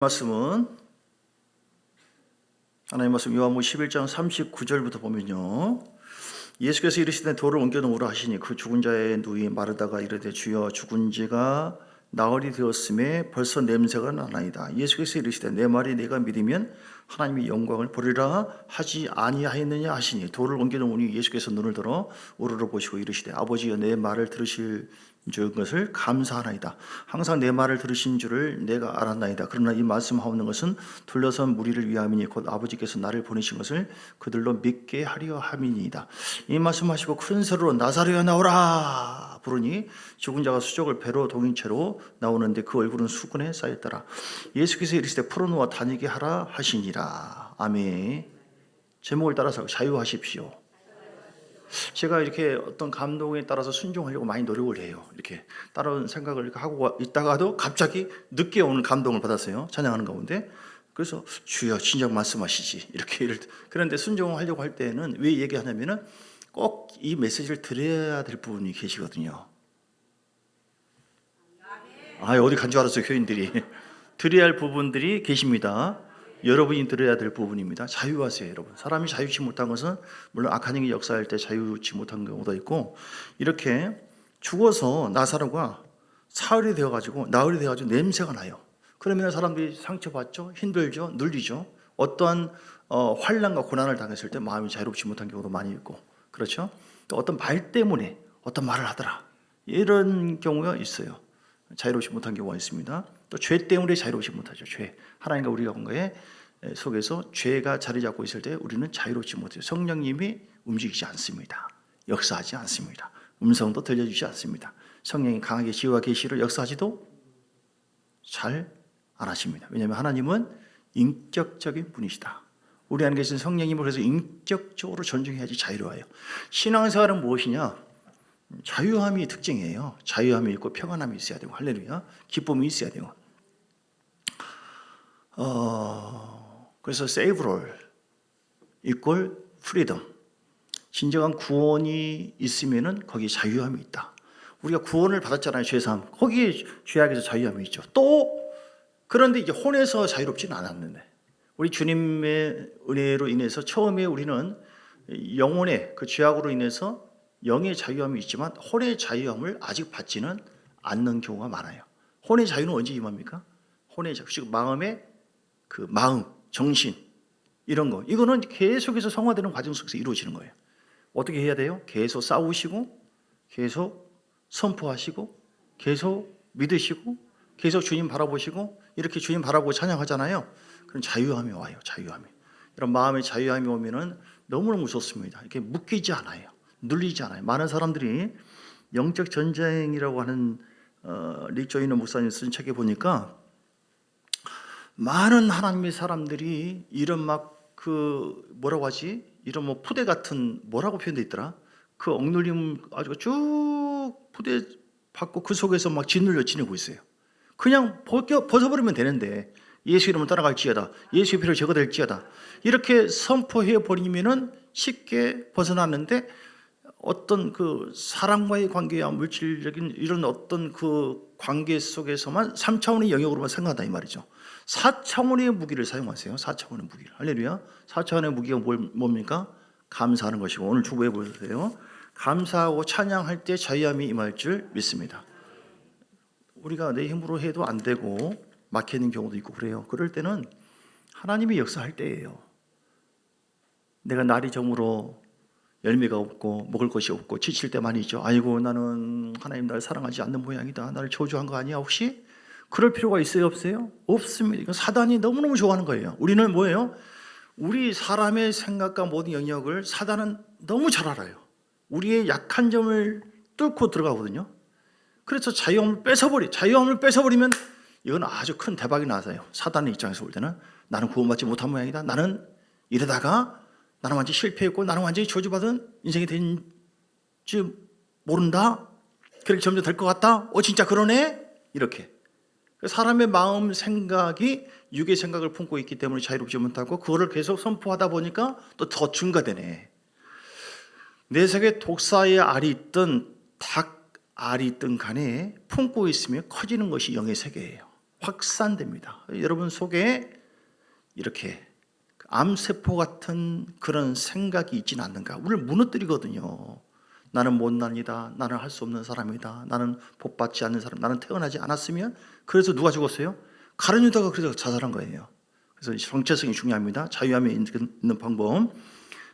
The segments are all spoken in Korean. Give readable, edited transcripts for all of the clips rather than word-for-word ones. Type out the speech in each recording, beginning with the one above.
말씀은 하나님 말씀 요한복음 11장 39절부터 보면요, 예수께서 이르시되 돌을 옮겨놓으라 하시니 그 죽은 자의 누이 마르다가 이르되 주여 죽은 지가 나흘이 되었음에 벌써 냄새가 나나이다. 예수께서 이르시되 내 말이 내가 믿으면 하나님의 영광을 보리라 하지 아니하였느냐 하시니 돌을 옮겨놓으니 예수께서 눈을 들어 우러러 보시고 이르시되 아버지여 내 말을 들으실 줄 것을 감사하나이다. 항상 내 말을 들으신 줄을 내가 알았나이다. 그러나 이 말씀하옵는 것은 둘러선 무리를 위함이니 곧 아버지께서 나를 보내신 것을 그들로 믿게 하려 함이니이다. 이 말씀하시고 큰 소리로 나사로야 나오라 부르니 죽은 자가 수족을 배로 동인 채로 나오는데 그 얼굴은 수건에 쌓였더라. 예수께서 이르시되 풀어놓아 다니게 하라 하시니라. 아멘. 제목을 따라서 자유하십시오. 제가 이렇게 어떤 감동에 따라서 순종하려고 많이 노력을 해요. 이렇게 따라온 생각을 이렇게 하고 있다가도 갑자기 늦게 오는 감동을 받았어요. 찬양하는 가운데. 그래서 주여 진작 말씀하시지 이렇게 그런데 순종하려고 할 때는 왜 얘기하냐면은 꼭 이 메시지를 드려야 될 부분이 계시거든요. 어디 간 줄 알았어요. 교인들이 드려야 할 부분들이 계십니다. 여러분이 들어야 될 부분입니다. 자유하세요, 여러분. 사람이 자유치 못한 것은 물론 악한 영이 역사할 때 자유치 못한 경우도 있고, 이렇게 죽어서 나사로가 사흘이 되어가지고 나흘이 되어가지고 냄새가 나요. 그러면 사람들이 상처받죠, 힘들죠, 눌리죠. 어떠한 환난과 고난을 당했을 때 마음이 자유롭지 못한 경우도 많이 있고, 그렇죠. 또 어떤 말 때문에 어떤 말을 하더라, 이런 경우가 있어요. 자유롭지 못한 경우가 있습니다. 또 죄 때문에 자유롭지 못하죠. 죄. 하나님과 우리가 뭔가에 속에서 죄가 자리 잡고 있을 때 우리는 자유롭지 못해요. 성령님이 움직이지 않습니다. 역사하지 않습니다. 음성도 들려주지 않습니다. 성령이 강하게 지혜와 계시를 역사하지도 잘 안 하십니다. 왜냐하면 하나님은 인격적인 분이시다. 우리 안에 계신 성령님을 그래서 인격적으로 존중해야지 자유로워요. 신앙생활은 무엇이냐? 자유함이 특징이에요. 자유함이 있고 평안함이 있어야 되고, 할렐루야, 기쁨이 있어야 되고. 그래서 save all equal freedom. 진정한 구원이 있으면은 거기에 자유함이 있다. 우리가 구원을 받았잖아요. 죄사함. 거기에 죄악에서 자유함이 있죠. 또 그런데 이제 혼에서 자유롭지는 않았는데, 우리 주님의 은혜로 인해서 처음에 우리는 영혼의 그 죄악으로 인해서 영의 자유함이 있지만 혼의 자유함을 아직 받지는 않는 경우가 많아요. 혼의 자유는 언제 임합니까? 혼의 자유, 즉 마음의 그 마음, 정신, 이런 거, 이거는 계속해서 성화되는 과정 속에서 이루어지는 거예요. 어떻게 해야 돼요? 계속 싸우시고, 계속 선포하시고, 계속 믿으시고, 계속 주님 바라보시고, 이렇게 주님 바라보고 찬양하잖아요. 그럼 자유함이 와요. 자유함이. 이런 마음의 자유함이 오면은 너무너무 좋습니다. 이렇게 묶이지 않아요. 눌리지 않아요. 많은 사람들이 영적 전쟁이라고 하는 릭 조이너 목사님 쓴 책에 보니까 많은 하나님의 사람들이 이런 뭐라고 하지? 이런 푸대 같은, 뭐라고 표현되어 있더라? 그 억눌림 아주 쭉 푸대 받고 그 속에서 막 짓눌려 지내고 있어요. 그냥 벗어버리면 되는데, 예수 이름을 따라갈지어다, 예수의 피로 제거될지어다, 이렇게 선포해 버리면은 쉽게 벗어났는데, 어떤 그 사람과의 관계야 물질적인 이런 어떤 그 관계 속에서만 3차원의 영역으로만 생각한다 이 말이죠. 4차원의 무기를 사용하세요. 4차원의 무기를. 할렐루야. 4차원의 무기가 뭡니까? 감사하는 것이고, 오늘 주보해 보세요. 감사하고 찬양할 때 자유함이 임할 줄 믿습니다. 우리가 내 힘으로 해도 안 되고 막히는 경우도 있고 그래요. 그럴 때는 하나님이 역사할 때예요. 내가 날이 저물어 열매가 없고 먹을 것이 없고 지칠 때 많이 있죠. 아이고, 나는 하나님 나를 사랑하지 않는 모양이다, 나를 저주한 거 아니야 혹시? 그럴 필요가 있어요 없어요? 없습니다. 이건 사단이 너무너무 좋아하는 거예요. 우리는 뭐예요? 우리 사람의 생각과 모든 영역을 사단은 너무 잘 알아요. 우리의 약한 점을 뚫고 들어가거든요. 그래서 자유함을 뺏어버리면 이건 아주 큰 대박이 나서요. 사단의 입장에서 볼 때는 나는 구원받지 못한 모양이다, 나는 이러다가 나는 완전히 실패했고 나는 완전히 저주받은 인생이 된지 모른다, 그렇게 점점 될 것 같다, 진짜 그러네, 이렇게. 사람의 마음 생각이 육의 생각을 품고 있기 때문에 자유롭지 못하고, 그거를 계속 선포하다 보니까 또 더 증가되네. 내 속에 독사의 알이 있든 닭 알이 있든 간에 품고 있으면 커지는 것이 영의 세계예요. 확산됩니다. 여러분 속에 이렇게 암세포 같은 그런 생각이 있지는 않는가? 우리를 무너뜨리거든요. 나는 못난이다. 나는 할 수 없는 사람이다. 나는 복받지 않는 사람. 나는 태어나지 않았으면. 그래서 누가 죽었어요? 가룟 유다가 그래서 자살한 거예요. 그래서 정체성이 중요합니다. 자유함에 있는 방법.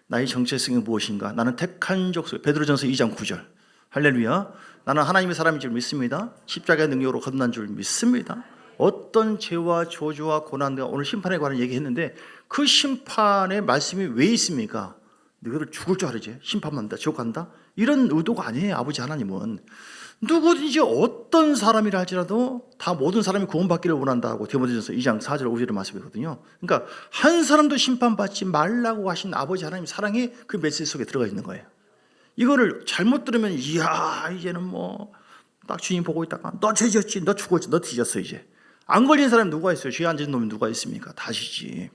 나의 정체성이 무엇인가? 나는 택한 족속. 베드로전서 2장 9절. 할렐루야. 나는 하나님의 사람인 줄 믿습니다. 십자가의 능력으로 거듭난 줄 믿습니다. 어떤 죄와 저주와 고난과 오늘 심판에 관한 얘기했는데 그 심판의 말씀이 왜 있습니까? 너희를 죽을 줄 알지? 심판받는다, 지옥 간다? 이런 의도가 아니에요. 아버지 하나님은 누구든지 어떤 사람이라 할지라도 다 모든 사람이 구원받기를 원한다고 디모데전서 2장 4절 5절의 말씀이거든요. 그러니까 한 사람도 심판받지 말라고 하신 아버지 하나님 사랑이 그 메시지 속에 들어가 있는 거예요. 이거를 잘못 들으면 이야 이제는 뭐 딱 주님 보고 있다가 너 죄졌지, 너 죽었지, 너 뒤졌어. 이제 안 걸린 사람이 누가 있어요? 죄 안 지은 놈이 누가 있습니까? 다시지.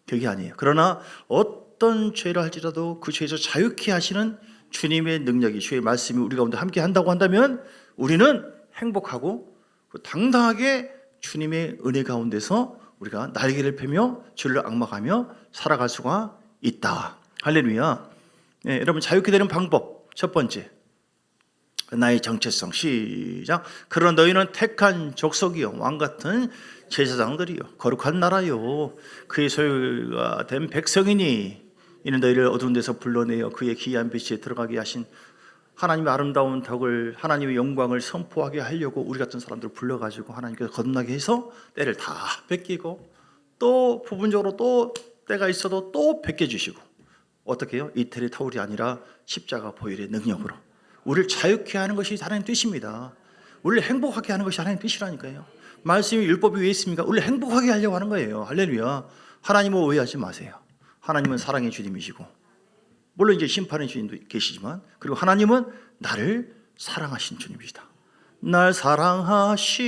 그게 아니에요. 그러나 어떤 죄를 할지라도 그 죄에서 자유케 하시는 주님의 능력이, 주의 말씀이 우리 가운데 함께 한다고 한다면 우리는 행복하고 당당하게 주님의 은혜 가운데서 우리가 날개를 펴며 주를 앙망하며 살아갈 수가 있다. 할렐루야. 네, 여러분 자유케 되는 방법 첫 번째, 나의 정체성. 시작. 그러나 너희는 택한 족속이요 왕같은 제사장들이요 거룩한 나라요 그의 소유가 된 백성이니 이는 너희를 어두운 데서 불러내어 그의 기이한 빛에 들어가게 하신 하나님의 아름다운 덕을, 하나님의 영광을 선포하게 하려고 우리 같은 사람들을 불러가지고 하나님께서 거듭나게 해서 때를 다 뺏기고 또 부분적으로 또 때가 있어도 또 뺏겨주시고 어떻게 해요? 이태리 타올이 아니라 십자가 보혈의 능력으로 우리를 자유케 하는 것이 하나님 뜻입니다. 우리를 행복하게 하는 것이 하나님 뜻이라니까요. 말씀이 율법이 왜 있습니까? 우리를 행복하게 하려고 하는 거예요. 할렐루야. 하나님을 오해하지 마세요. 하나님은 사랑의 주님이시고 물론 이제 심판의 주님도 계시지만 그리고 하나님은 나를 사랑하신 주님이시다. 날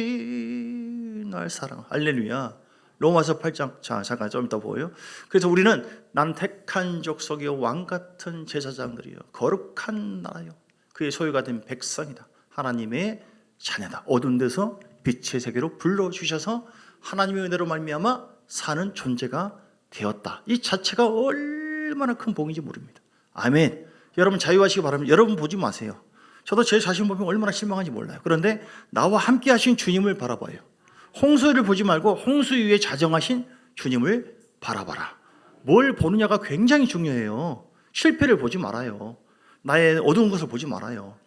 사랑하시 날 사랑. 할렐루야. 로마서 8장. 자, 잠깐 좀 이따 보여요. 그래서 우리는 난 택한 족속이요 왕같은 제사장들이요 거룩한 나라요 그의 소유가 된 백성이다. 하나님의 자녀다. 어두운 데서 빛의 세계로 불러주셔서 하나님의 은혜로 말미암아 사는 존재가 되었다. 이 자체가 얼마나 큰 복인지 모릅니다. 아멘. 여러분 자유하시기 바랍니다. 여러분 보지 마세요. 저도 제 자신 보면 얼마나 실망한지 몰라요. 그런데 나와 함께 하신 주님을 바라봐요. 홍수를 보지 말고 홍수 위에 자정하신 주님을 바라봐라. 뭘 보느냐가 굉장히 중요해요. 실패를 보지 말아요. 나의 어두운 것을 보지 말아요.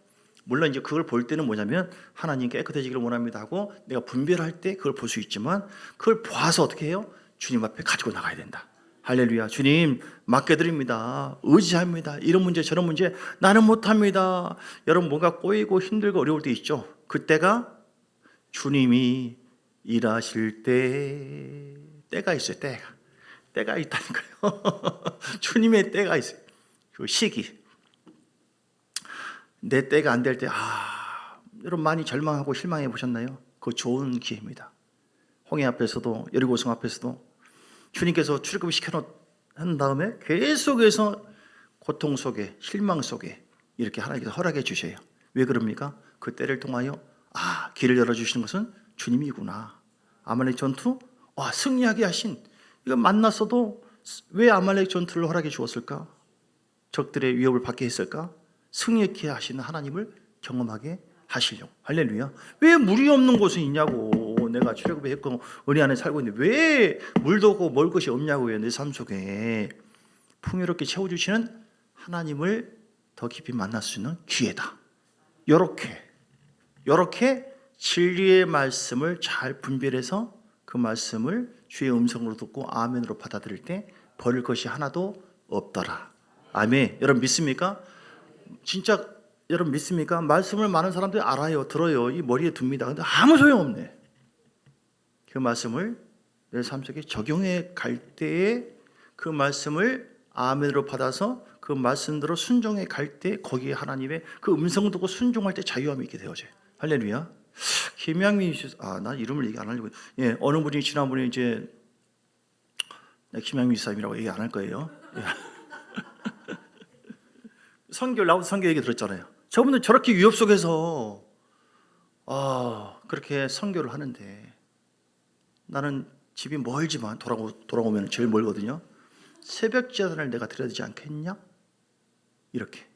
물론 이제 그걸 볼 때는 뭐냐면 하나님 깨끗해지기를 원합니다 하고 내가 분별할 때 그걸 볼 수 있지만 그걸 봐서 어떻게 해요? 주님 앞에 가지고 나가야 된다. 할렐루야. 주님 맡겨드립니다. 의지합니다. 이런 문제 저런 문제 나는 못합니다. 여러분 뭔가 꼬이고 힘들고 어려울 때 있죠. 그때가 주님이 일하실 때가 있어요. 때가 있다니까요. 주님의 때가 있어요. 그 시기. 내 때가 안 될 때, 여러분 많이 절망하고 실망해 보셨나요? 그거 좋은 기회입니다. 홍해 앞에서도 여리고성 앞에서도 주님께서 출애굽을 시켜놓은 다음에 계속해서 고통 속에 실망 속에 이렇게 하나님께서 허락해 주셔요. 왜 그럽니까? 그 때를 통하여 길을 열어주시는 것은 주님이구나. 아말렉 전투 승리하게 하신 이거 만났어도 왜 아말렉 전투를 허락해 주었을까? 적들의 위협을 받게 했을까? 승리케 하시는 하나님을 경험하게 하시려고. 할렐루야. 왜 물이 없는 곳은 있냐고. 내가 출애굽을 했고 은혜 안에 살고 있는데 왜 물도 없고 먹을 것이 없냐고요. 내 삶 속에 풍요롭게 채워주시는 하나님을 더 깊이 만날 수 있는 기회다. 요렇게 진리의 말씀을 잘 분별해서 그 말씀을 주의 음성으로 듣고 아멘으로 받아들일 때 버릴 것이 하나도 없더라. 아멘. 여러분 믿습니까? 진짜 여러분 믿습니까? 말씀을 많은 사람들이 알아요. 들어요. 이 머리에 둡니다. 근데 아무 소용없네. 그 말씀을 내 삶 속에 적용해 갈 때에 그 말씀을 아멘으로 받아서 그 말씀대로 순종해 갈 때 거기에 하나님의 그 음성을 듣고 순종할 때 자유함이 있게 되어져요. 할렐루야. 김양민 씨, 나 이름을 얘기 안 하려고. 예, 어느 분이 지난번에 이제 김양민 사님이라고 얘기 안 할 거예요. 예. 선교 얘기 들었잖아요. 저분들 저렇게 위협 속에서 그렇게 선교를 하는데 나는 집이 멀지만 돌아오면 제일 멀거든요. 새벽 제단을 내가 드려야 되지 않겠냐? 이렇게.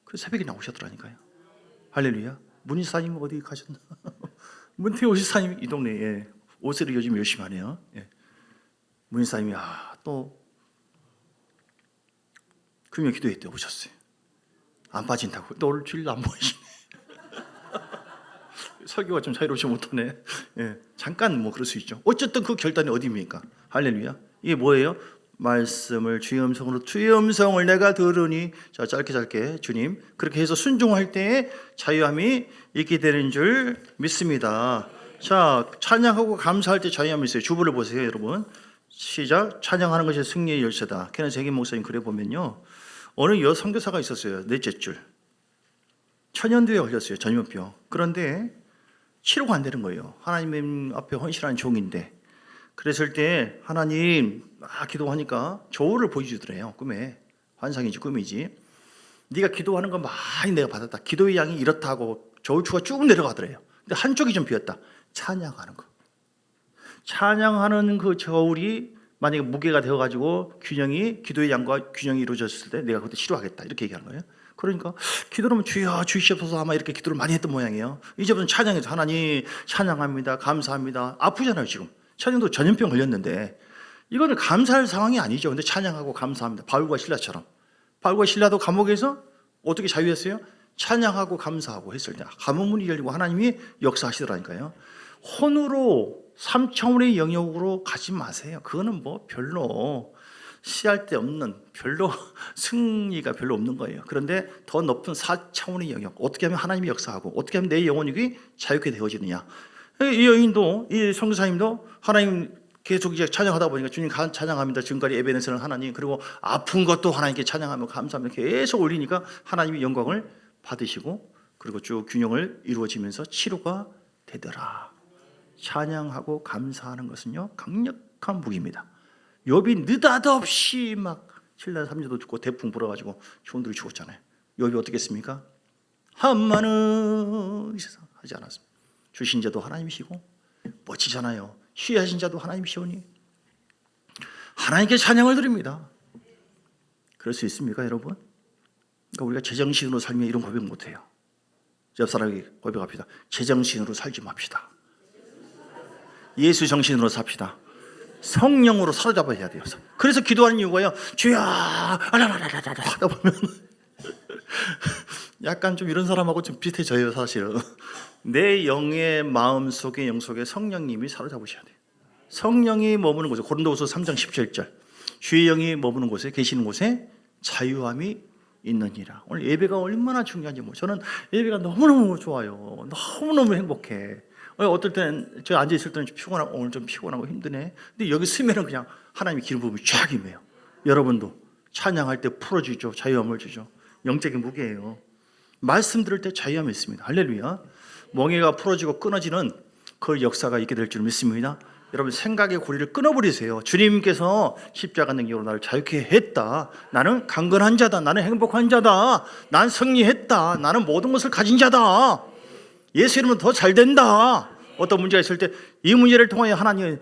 그래서 새벽에 나오셨더라니까요. 할렐루야. 문희사님 어디 가셨나? 문태호 지사님 이 동네에 옷을 요즘 열심히 하네요. 예. 문희사님이 또 금요 기도회 때 오셨어요. 안 빠진다고. 또 오늘 주일 안 보이시네. 설교가 좀 자유롭지 못하네. 예. 잠깐 뭐 그럴 수 있죠. 어쨌든 그 결단이 어디입니까? 할렐루야. 이게 뭐예요? 말씀을 주의 음성을 내가 들으니, 자 짧게 주님 그렇게 해서 순종할 때에 자유함이 있게 되는 줄 믿습니다. 자, 찬양하고 감사할 때 자유함이 있어요. 주부를 보세요, 여러분. 시작. 찬양하는 것이 승리의 열쇠다. 케네스 해긴 목사님 글에 보면요, 어느 여 선교사가 있었어요. 넷째 줄 천연두에 걸렸어요. 전염병. 그런데 치료가 안 되는 거예요. 하나님 앞에 헌신한 종인데. 그랬을 때 하나님 기도하니까 저울을 보여주더래요. 꿈에. 환상이지 꿈이지. 네가 기도하는 거 많이 내가 받았다. 기도의 양이 이렇다고 저울추가 쭉 내려가더래요. 근데 한쪽이 좀 비었다. 찬양하는 거. 찬양하는 그 저울이 만약에 무게가 되어가지고 기도의 양과 균형이 이루어졌을 때 내가 그때 치료하겠다. 이렇게 얘기하는 거예요. 그러니까 기도하면 주여 주시옵소서 아마 이렇게 기도를 많이 했던 모양이에요. 이제부터는 찬양해서 하나님 찬양합니다. 감사합니다. 아프잖아요 지금. 찬양도 전염병 걸렸는데 이거는 감사할 상황이 아니죠. 근데 찬양하고 감사합니다. 바울과 실라처럼. 바울과 실라도 감옥에서 어떻게 자유했어요? 찬양하고 감사하고 했을 때 감옥문이 열리고 하나님이 역사하시더라니까요. 혼으로 3차원의 영역으로 가지 마세요. 그거는 뭐 별로 시할 데 없는, 별로 승리가 별로 없는 거예요. 그런데 더 높은 4차원의 영역, 어떻게 하면 하나님이 역사하고 어떻게 하면 내 영혼이 자유케 되어지느냐. 이 여인도, 이 선교사님도 하나님 계속 이제 찬양하다 보니까 주님 찬양합니다. 지금까지 예배에서는 하나님, 그리고 아픈 것도 하나님께 찬양하며 감사합니다. 계속 올리니까 하나님이 영광을 받으시고 그리고 쭉 균형을 이루어지면서 치료가 되더라. 찬양하고 감사하는 것은요 강력한 무기입니다. 욥이 느닷없이 막 7년 3년도 죽고 대풍 불어가지고 종들이 죽었잖아요. 욥이 어떻게 했습니까? 한마는 이 세상 하지 않았습니다. 주신 자도 하나님이시고 멋지잖아요. 희하신 자도 하나님이시오니 하나님께 찬양을 드립니다. 그럴 수 있습니까 여러분? 그러니까 우리가 제정신으로 살면 이런 고백 못해요. 옆 사람에게 고백합시다. 제정신으로 살지 맙시다. 예수 정신으로 삽시다. 성령으로 사로잡아야 돼요. 그래서 기도하는 이유가요, 주여 하다 보면 약간 좀 이런 사람하고 좀 비슷해져요. 사실은 내 영의 마음 속에 영 속에 성령님이 사로잡으셔야 돼요. 성령이 머무는 곳에, 고린도후서 3장 17절 주의 영이 머무는 곳에, 계시는 곳에 자유함이 있느니라. 오늘 예배가 얼마나 중요한지 저는 예배가 너무너무 좋아요. 너무너무 행복해. 어떨 때는 저 앉아있을 때는 좀 피곤하고 오늘 좀 피곤하고 힘드네. 근데 여기 쓰면은 그냥 하나님의 기름 부음이 쫙 임해요. 여러분도 찬양할 때 풀어주죠. 자유함을 주죠. 영적인 무게예요. 말씀 들을 때 자유함이 있습니다. 할렐루야. 멍에가 풀어지고 끊어지는 그 역사가 있게 될 줄 믿습니다. 여러분 생각의 고리를 끊어버리세요. 주님께서 십자가 능력으로 나를 자유케 했다. 나는 강건한 자다. 나는 행복한 자다. 난 승리했다. 나는 모든 것을 가진 자다. 예수 이름은 더 잘 된다. 어떤 문제가 있을 때 이 문제를 통하여 하나님이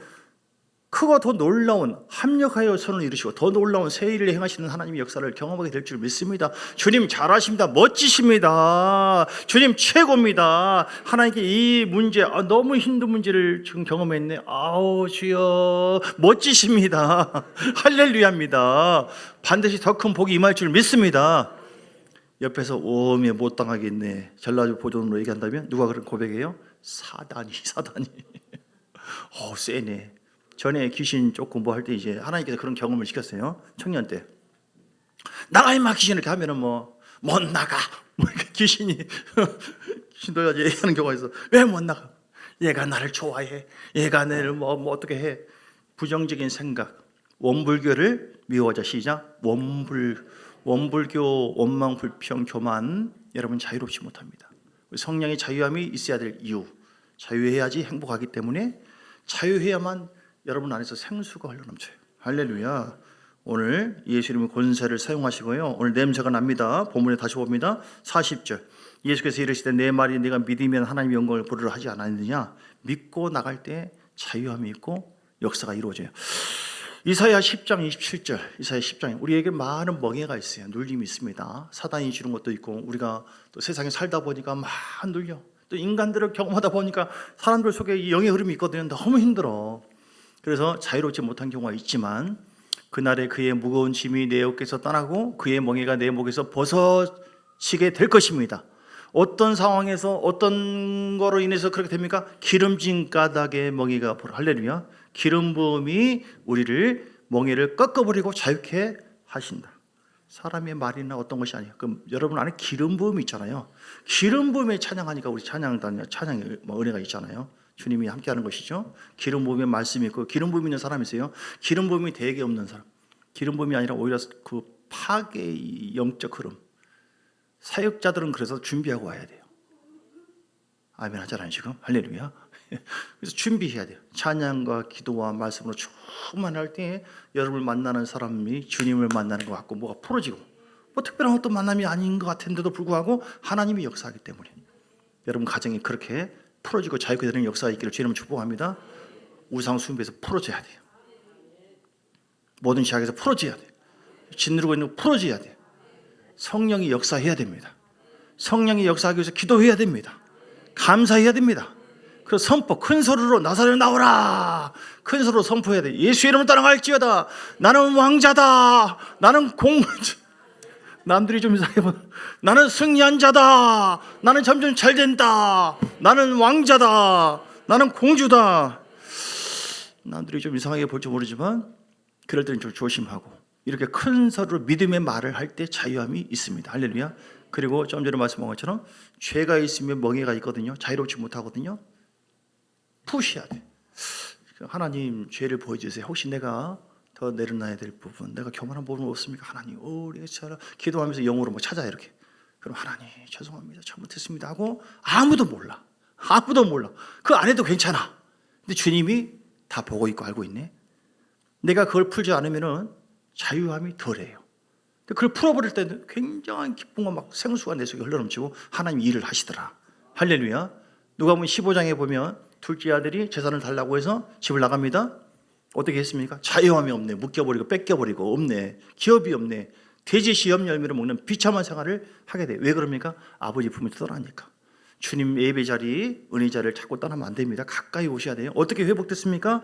크고 더 놀라운 합력하여 선을 이루시고 더 놀라운 새 일을 행하시는 하나님의 역사를 경험하게 될 줄 믿습니다. 주님 잘하십니다. 멋지십니다. 주님 최고입니다. 하나님께 이 문제, 너무 힘든 문제를 지금 경험했네. 아우 주여 멋지십니다. 할렐루야입니다. 반드시 더 큰 복이 임할 줄 믿습니다. 옆에서 오메 못 당하겠네. 전라도 보존으로 얘기한다면 누가 그런 고백해요? 사단이. 세네. 전에 귀신 쫓고 뭐 할 때 이제 하나님께서 그런 경험을 시켰어요. 청년 때. 나가 임마 귀신 이렇게 하면은 못 나가. 귀신이 들려가지고 얘기하는 경우가 있어. 왜 못 나가? 얘가 나를 좋아해. 얘가 나를 뭐 어떻게 해. 부정적인 생각. 원불교를 미워하자. 시작. 원불교, 원망, 불평, 교만. 여러분 자유롭지 못합니다. 성령의 자유함이 있어야 될 이유. 자유해야지 행복하기 때문에 자유해야만 여러분 안에서 생수가 흘러넘쳐요. 할렐루야. 오늘 예수님의 권세를 사용하시고요. 오늘 냄새가 납니다. 본문에 다시 봅니다. 40절. 예수께서 이르시되 내 말이 네가 믿으면 하나님의 영광을 보리라 하지 않았느냐. 믿고 나갈 때 자유함이 있고 역사가 이루어져요. 이사야 10장 27절. 이사야 10장에 우리에게 많은 멍해가 있어요. 눌림이 있습니다. 사단이 주는 것도 있고 우리가 또 세상에 살다 보니까 막 눌려. 또 인간들을 경험하다 보니까 사람들 속에 이 영의 흐름이 있거든요. 너무 힘들어. 그래서 자유롭지 못한 경우가 있지만 그날에 그의 무거운 짐이 내 어깨에서 떠나고 그의 멍에가 내 목에서 벗어지게 될 것입니다. 어떤 상황에서 어떤 거로 인해서 그렇게 됩니까? 기름진 까닭에 멍에가 할렐루야. 기름 부음이 우리를 멍에를 꺾어버리고 자유케 하신다. 사람의 말이나 어떤 것이 아니에요. 그럼 여러분 안에 기름 부음이 있잖아요. 기름 부음에 찬양하니까 우리 찬양의 은혜가 있잖아요. 주님이 함께하는 것이죠. 기름 부음에 말씀이 있고 기름 부음이 있는 사람이 있어요. 기름 부음이 되게 없는 사람. 기름 부음이 아니라 오히려 그 파괴의 영적 흐름. 사역자들은 그래서 준비하고 와야 돼요. 아멘 하잖아요 지금. 할렐루야. 그래서 준비해야 돼요. 찬양과 기도와 말씀으로 충만할 때 여러분을 만나는 사람이 주님을 만나는 것 같고 뭐가 풀어지고 뭐 특별한 어떤 만남이 아닌 것 같은데도 불구하고 하나님이 역사하기 때문에 여러분 가정이 그렇게 풀어지고 자유케 되는 역사가 있기를 주님 축복합니다. 우상 숭배에서 풀어져야 돼요. 모든 죄악에서 풀어져야 돼요. 짓누르고 있는 거 풀어져야 돼요. 성령이 역사해야 됩니다. 성령이 역사하기 위해서 기도해야 됩니다. 감사해야 됩니다. 그래서 선포, 큰 소리로 나사렛 나오라. 큰 소리로 선포해야 돼. 예수 이름을 따라갈지어다. 나는 왕자다. 나는 남들이 좀 이상해 보여. 나는 승리한 자다. 나는 점점 잘 된다. 나는 왕자다. 나는 공주다. 남들이 좀 이상하게 볼지 모르지만 그럴 때는 좀 조심하고 이렇게 큰 소리로 믿음의 말을 할 때 자유함이 있습니다. 할렐루야. 그리고 좀 전에 말씀한 것처럼 죄가 있으면 멍에가 있거든요. 자유롭지 못하거든요. 푸셔야 돼. 하나님 죄를 보여주세요. 혹시 내가 더 내려놔야 될 부분, 내가 교만한 부분 없습니까? 하나님, 우리가 기도하면서 영어로 뭐 찾아 이렇게. 그럼 하나님 죄송합니다. 잘못했습니다 하고 아무도 몰라. 아무도 몰라. 그 안에도 괜찮아. 근데 주님이 다 보고 있고 알고 있네. 내가 그걸 풀지 않으면은 자유함이 덜해요. 그걸 풀어버릴 때는 굉장한 기쁨과 막 생수가 내 속에 흘러넘치고 하나님이 일을 하시더라. 할렐루야. 누가복음 15장에 보면 둘째 아들이 재산을 달라고 해서 집을 나갑니다. 어떻게 했습니까? 자유함이 없네. 묶여버리고 뺏겨버리고 없네. 기업이 없네. 돼지 시험 열매를 먹는 비참한 생활을 하게 돼요. 왜 그럽니까? 아버지 품에 떠나니까. 주님 예배 자리, 은혜 자리를 자꾸 떠나면 안 됩니다. 가까이 오셔야 돼요. 어떻게 회복됐습니까?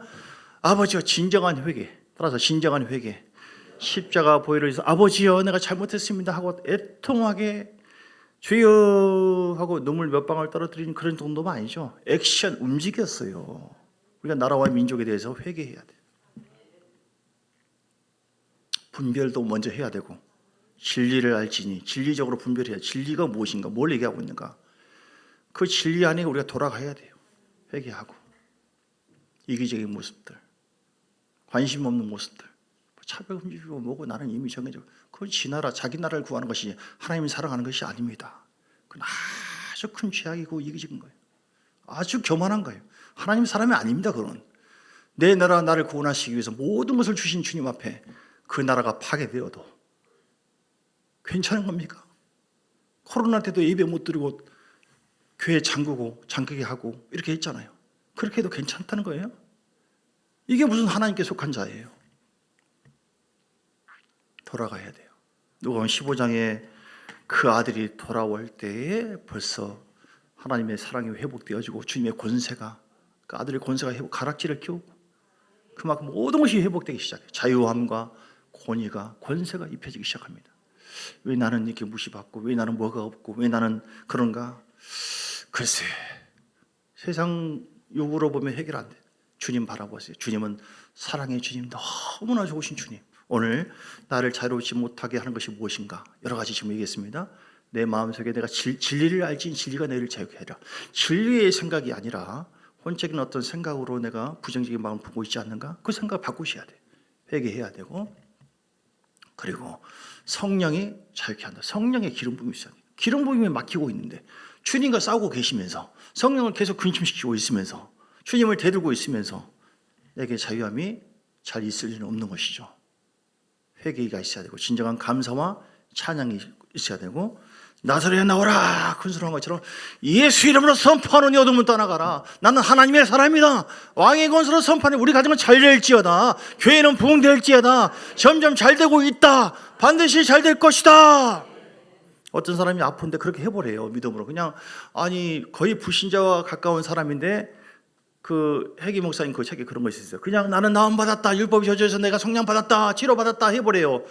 아버지와 진정한 회개. 따라서 진정한 회개. 십자가 보혈을 해서 아버지여 내가 잘못했습니다 하고 애통하게 주여 하고 눈물 몇 방울 떨어뜨리는 그런 정도만 아니죠. 액션 움직였어요. 우리가 나라와 민족에 대해서 회개해야 돼요. 분별도 먼저 해야 되고 진리를 알지니 진리적으로 분별해야 진리가 무엇인가 뭘 얘기하고 있는가 그 진리 안에 우리가 돌아가야 돼요. 회개하고 이기적인 모습들 관심 없는 모습들 차별 금지고 뭐고 나는 이미 정해져. 그건 지 나라 자기 나라를 구하는 것이 하나님을 사랑하는 것이 아닙니다. 그건 아주 큰 죄악이고 이기적인 거예요. 아주 교만한 거예요. 하나님 사람이 아닙니다. 그건 내 나라 나를 구원하시기 위해서 모든 것을 주신 주님 앞에 그 나라가 파괴되어도 괜찮은 겁니까? 코로나 때도 예배 못 드리고 교회 잠그게 하고 이렇게 했잖아요. 그렇게 해도 괜찮다는 거예요? 이게 무슨 하나님께 속한 자예요? 돌아가야 돼요. 누가복음 15장에 그 아들이 돌아올 때에 벌써 하나님의 사랑이 회복되어지고 주님의 권세가 그 아들의 권세가 가락지를 끼우고 그만큼 모든 것이 회복되기 시작해요. 자유함과 권위가 권세가 입혀지기 시작합니다. 왜 나는 이렇게 무시받고 왜 나는 뭐가 없고 왜 나는 그런가? 글쎄 세상 욕으로 보면 해결 안 돼. 주님 바라보세요. 주님은 사랑의 주님 너무나 좋으신 주님. 오늘 나를 자유롭지 못하게 하는 것이 무엇인가? 여러 가지 질문 얘기했습니다. 내 마음속에 내가 진리를 알지 진리가 너희를 자유케 하리라. 진리의 생각이 아니라 혼적인 어떤 생각으로 내가 부정적인 마음을 품고 있지 않는가? 그 생각을 바꾸셔야 돼요. 회개해야 되고 그리고 성령이 자유케 한다. 성령의 기름 부음이 있어야 돼요. 기름 부음이 막히고 있는데 주님과 싸우고 계시면서 성령을 계속 근심시키고 있으면서 주님을 대들고 있으면서 내게 자유함이 잘 있을 리는 없는 것이죠. 회개가 있어야 되고 진정한 감사와 찬양이 있어야 되고 나사렛에 나오라 큰 소리한 것처럼 예수 이름으로 선포하노니 어둠은 떠나가라. 나는 하나님의 사람이다. 왕의 권세로 선포하니 우리 가정은 잘 될지어다. 교회는 부흥될지어다. 점점 잘 되고 있다. 반드시 잘 될 것이다. 어떤 사람이 아픈데 그렇게 해보래요. 믿음으로. 그냥 아니 거의 불신자와 가까운 사람인데 그 해기 목사님 그 책에 그런 거 있었어요. 그냥 나는 나음 받았다. 율법이 저주해서 내가 성령 받았다. 치료 받았다 해보래요.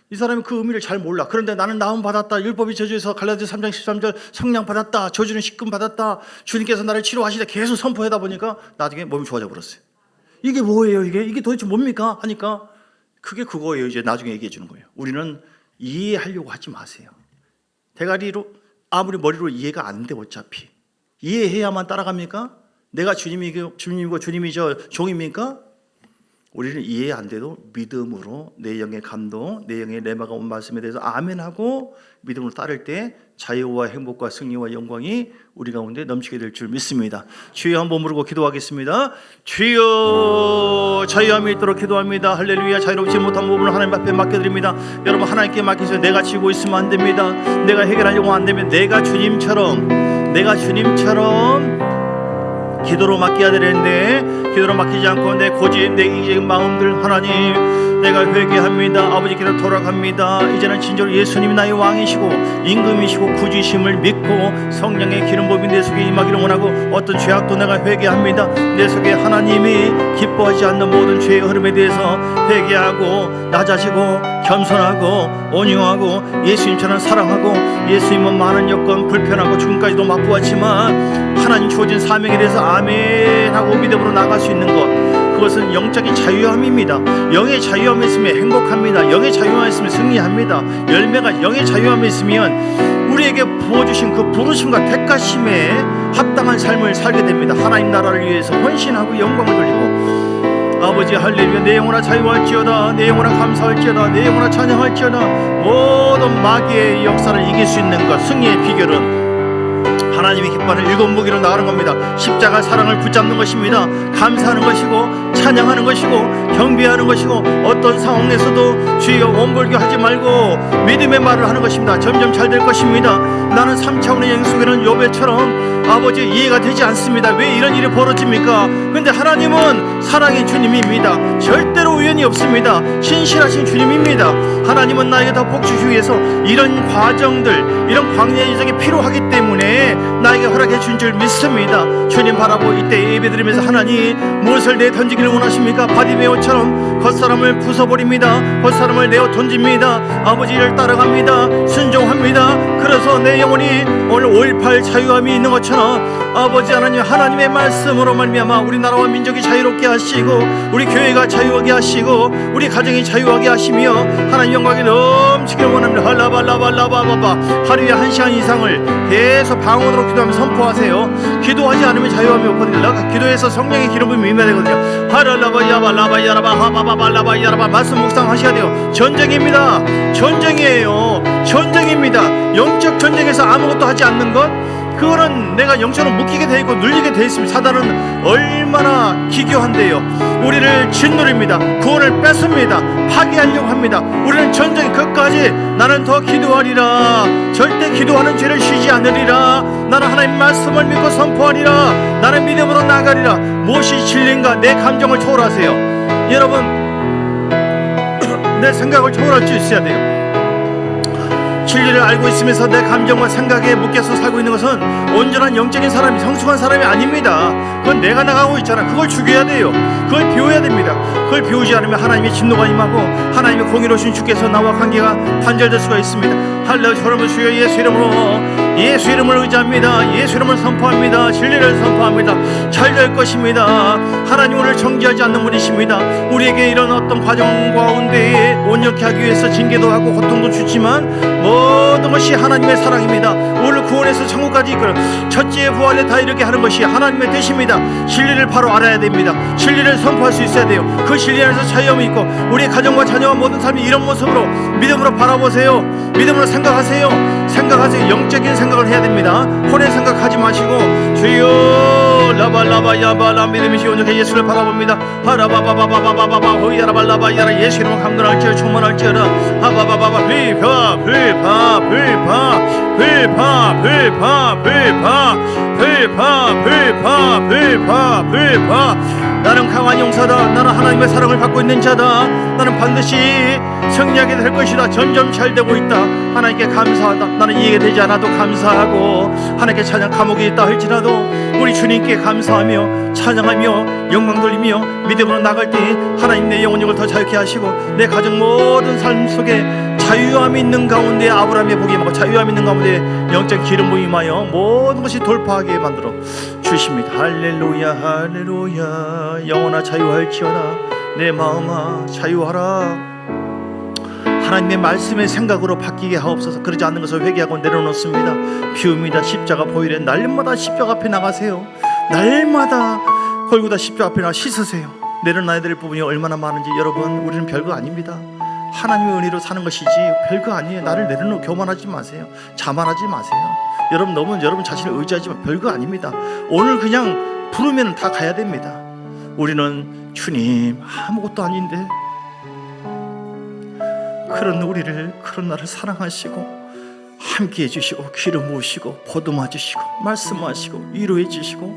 이 사람이 그 의미를 잘 몰라. 그런데 나는 나음 받았다. 율법이 저주해서 갈라디아 3장 13절 성령 받았다. 저주는 식금 받았다. 주님께서 나를 치료하시다. 계속 선포하다 보니까 나중에 몸이 좋아져 버렸어요. 이게 뭐예요? 이게 도대체 뭡니까? 하니까 그게 그거예요. 이제 나중에 얘기해 주는 거예요. 우리는 이해하려고 하지 마세요. 대가리로 아무리 머리로 이해가 안 돼 어차피 이해해야만 따라갑니까? 내가 주님이고 주님이 저 종입니까? 우리는 이해 안 돼도 믿음으로 내 영의 감동, 내 영의 레마가 온 말씀에 대해서 아멘하고 믿음으로 따를 때 자유와 행복과 승리와 영광이 우리 가운데 넘치게 될 줄 믿습니다. 주여 한번 부르고 기도하겠습니다. 주여 자유함이 있도록 기도합니다. 할렐루야. 자유롭지 못한 부분을 하나님 앞에 맡겨드립니다. 여러분 하나님께 맡기세요. 내가 지고 있으면 안 됩니다. 내가 해결하려고 안 되면 내가 주님처럼 기도로 맡겨야 되는데 기도로 맡기지 않고 내 고집, 내 이기적인 마음들 하나님 내가 회개합니다. 아버지께로 돌아갑니다. 이제는 진정으로 예수님이 나의 왕이시고 임금이시고 구주심을 믿고 성령의 기름 부음이 내 속에 임하기를 원하고 어떤 죄악도 내가 회개합니다. 내 속에 하나님이 기뻐하지 않는 모든 죄의 흐름에 대해서 회개하고 낮아지고 겸손하고 온유하고 예수님처럼 사랑하고 예수님은 많은 여건 불편하고 죽음까지도 맛보았지만 하나님 주어진 사명에 대해서 아멘 하고 믿음으로 나갈 수 있는 것, 그것은 영적인 자유함입니다. 영의 자유함이 있으면 행복합니다. 영의 자유함이 있으면 승리합니다. 열매가 영의 자유함이 있으면 우리에게 부어주신 그 부르심과 택하심에 합당한 삶을 살게 됩니다. 하나님 나라를 위해서 헌신하고 영광을 돌리고 아버지 할렐루야. 내 영혼아 자유할지어다. 내 영혼아 감사할지어다. 내 영혼아 찬양할지어다. 모든 마귀의 역사를 이길 수 있는 것, 승리의 비결은 하나님이 기뻐하는 일곱 무기로 나가는 겁니다. 십자가 사랑을 붙잡는 것입니다. 감사하는 것이고 찬양하는 것이고 경배하는 것이고 어떤 상황에서도 주여 원불교하지 말고 믿음의 말을 하는 것입니다. 점점 잘 될 것입니다. 나는 3차원의 영역 속에는 요배처럼 아버지 이해가 되지 않습니다. 왜 이런 일이 벌어집니까? 근데 하나님은 사랑의 주님입니다. 절대로 우연이 없습니다. 신실하신 주님입니다. 하나님은 나에게 더 복 주시기 위해서 이런 과정들, 이런 광야의 여정이 필요하기 때문에 나에게 허락해 준 줄 믿습니다. 주님 바라보 이때 예배드리면서 하나님 무엇을 내 던지기를 원하십니까? 바디메오처럼 겉사람을 부숴버립니다. 겉사람을 내어 던집니다. 아버지를 따라갑니다. 순종합니다. 그래서 내 영혼이 오늘 5.18 자유함이 있는 것처럼 아버지 하나님 하나님의 말씀으로 말미암아 우리나라와 민족이 자유롭게 하시고 우리 교회가 자유하게 하시고 우리 가정이 자유하게 하시며 하나님 영광이 넘치기를 원합니다. 할라발라발라바바바 하루에 1시간 이상을 계속 방언으로 기도하며 선포하세요. 기도하지 않으면 자유함이 없거든요. 기도해서 성령의 기름을 임해야 되거든요. 하랄라바야발라바야라바 하바바발라바야라바 말씀 묵상하셔야 돼요. 전쟁입니다. 전쟁이에요. 전쟁입니다. 영적 전쟁에서 아무것도 하지 않는 것, 그거는 내가 영적으로 묶이게 돼 있고 눌리게 돼 있습니다. 사단은 얼마나 기교한데요. 우리를 짓누립니다. 구원을 뺏습니다. 파괴하려고 합니다. 우리는 전쟁 끝까지 나는 더 기도하리라. 절대 기도하는 죄를 쉬지 않으리라. 나는 하나님 말씀을 믿고 선포하리라. 나는 믿음으로 나가리라. 무엇이 진리인가? 내 감정을 초월하세요. 여러분 내 생각을 초월할 수 있어야 돼요. 진리를 알고 있으면서 내 감정과 생각에 묶여서 살고 있는 것은 온전한 영적인 사람이, 성숙한 사람이 아닙니다. 그건 내가 나가고 있잖아. 그걸 죽여야 돼요. 그걸 비워야 됩니다. 그걸 비우지 않으면 하나님의 진노가 임하고 하나님의 공의로우신 주께서 나와 관계가 단절될 수가 있습니다. 할렐루야. 여러분 주여 예수 이름을 의지합니다. 예수 이름을 선포합니다. 진리를 선포합니다. 잘 될 것입니다. 하나님 오늘 정지하지 않는 분이십니다. 우리에게 이런 어떤 과정 가운데에 온전케 하기 위해서 징계도 하고 고통도 주지만 모든 것이 하나님의 사랑입니다. 오늘 구원해서 천국까지 이끌어 첫째 부활에 다 이르게 하는 것이 하나님의 뜻입니다. 진리를 바로 알아야 됩니다. 진리를 선포할 수 있어야 돼요. 그 진리 안에서 자유함이 있고 우리 가정과 자녀와 모든 삶이 이런 모습으로 믿음으로 바라보세요. 믿음으로 생각하세요. 영적인 생각을 해야 됩니다. 혼의 생각하지 마시고 주여 라발라바야발라 믿음이 온전히 예수를 바라봅니다. 하라바바바바바바바 호이야라발라바야라 예수 이름으로 강건할지어다 충만할지어다. 하바바바바 불파 불파 불파 불파 불파 불파 불파 불파 불파 불파. 나는 강한 용사다. 나는 하나님의 사랑을 받고 있는 자다. 나는 반드시 승리하게 될 것이다. 점점 잘 되고 있다. 하나님께 감사하다. 나는 이해가 되지 않아도 감사하고 하나님께 찬양 감옥에 있다 할지라도 우리 주님께 감사하며 찬양하며 영광 돌리며 믿음으로 나갈 때 하나님 내 영혼을 더 자유케 하시고 내 가정 모든 삶 속에 자유함이 있는 가운데 아브라함의 복이 임하고 자유함이 있는 가운데 영적 기름 부음이 임하여 모든 것이 돌파하게 만들어 주십니다. 할렐루야 할렐루야. 영혼아 자유할지어다. 내 마음아 자유하라. 하나님의 말씀의 생각으로 바뀌게 하옵소서. 그러지 않는 것을 회개하고 내려놓습니다. 비웁니다. 십자가 보일에 날마다 십자가 앞에 나가세요. 날마다 골고다 십자가 앞에 나가 씻으세요. 내려놔야 될 부분이 얼마나 많은지 여러분 우리는 별거 아닙니다. 하나님의 은혜로 사는 것이지 별거 아니에요. 나를 내려놓고 교만하지 마세요. 자만하지 마세요. 여러분 너무 여러분 자신을 의지하지만 별거 아닙니다. 오늘 그냥 부르면 다 가야 됩니다. 우리는 주님 아무것도 아닌데 그런 우리를 그런 나를 사랑하시고 함께 해주시고 기름 부으시고 보듬어 주시고 말씀하시고 위로해 주시고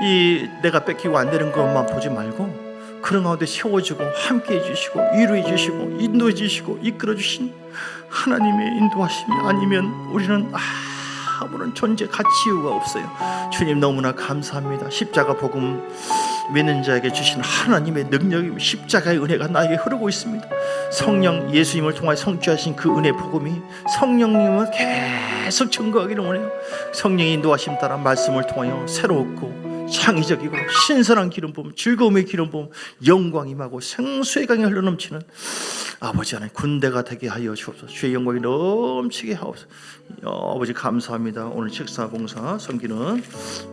이 내가 뺏기고 안 되는 것만 보지 말고 그런 가운데 세워주고 함께 해주시고 위로해 주시고 인도해 주시고 이끌어 주신 하나님의 인도하심이 아니면 우리는 아무런 존재 가치가 없어요. 주님 너무나 감사합니다. 십자가 복음 믿는 자에게 주신 하나님의 능력이 십자가의 은혜가 나에게 흐르고 있습니다. 성령 예수님을 통하여 성취하신 그 은혜 복음이 성령님은 계속 증거하기를 원해요. 성령의 인도하심 따라 말씀을 통하여 새롭고 창의적이고 신선한 기름 부음, 즐거움의 기름 부음, 영광이 임하고 생수의 강이 흘러넘치는 아버지 하나님 군대가 되게 하여 주옵소서. 주의 영광이 넘치게 하옵소서. 아버지 감사합니다. 오늘 식사 봉사 섬기는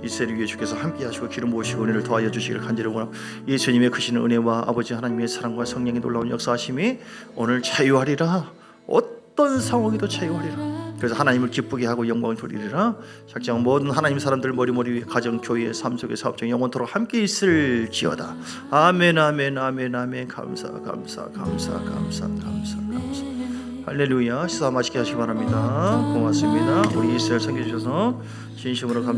이세리 위에 주께서 함께 하시고 기름 부으시고 은혜를 더하여 주시기를 간절히 원하고 예수님의 크신 은혜와 아버지 하나님의 사랑과 성령의 놀라운 역사하심이 오늘 자유하리라. 어떤 상황에도 자유하리라. 그래서 하나님을 기쁘게 하고 영광을 돌리리라. 작정 모든 하나님 사람들 머리머리 위에 가정 교회 삶 속의 사업장 영원토록 함께 있을지어다. 아멘 아멘 아멘 아멘. 감사 감사 감사 감사 감사 감사. 할렐루야. 식사 맛있게 하시기 바랍니다. 고맙습니다. 우리 이스라엘 섬겨주셔서 진심으로 감사합니다.